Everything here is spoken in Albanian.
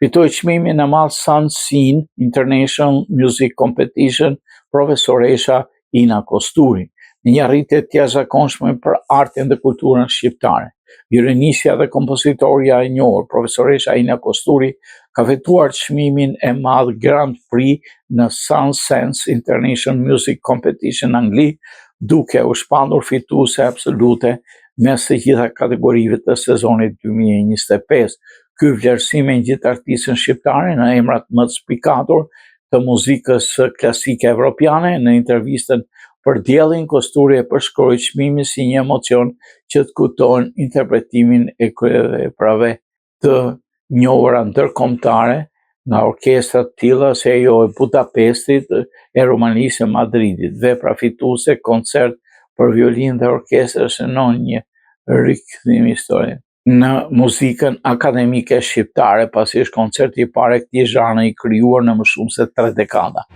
Fitoi çmimin e madh Sun International Music Competition profesoresha Ina Kosturi, në një arritje të jashtëzakonshme për artin dhe kulturën shqiptare. Violinistja dhe kompozitorja e njohur, profesoresha Ina Kosturi, ka fituar çmimin e madh Grand Prix në Sun International Music Competition Angli, duke u shpandur fituese absolute mes të gjitha kategorive të sezonit 2025. Ky vlerësim e gjithë artistën shqiptare në emrat më të spikatur të muzikës klasike evropiane. Në intervistën për Diellin, Kosturi e përshkroi çmimin si një emocion që të kupton interpretimin e veprave të njohura ndërkombëtare nga orkestra të tilla si ajo e Budapestit e Rumanisë e Madridit. Vepra fituese koncert për violinë dhe orkestrë shënon një rikthim historik në muzikën akademike shqiptare, pasi është koncerti i parë i këtij zhanri i krijuar në më shumë se 3 dekada.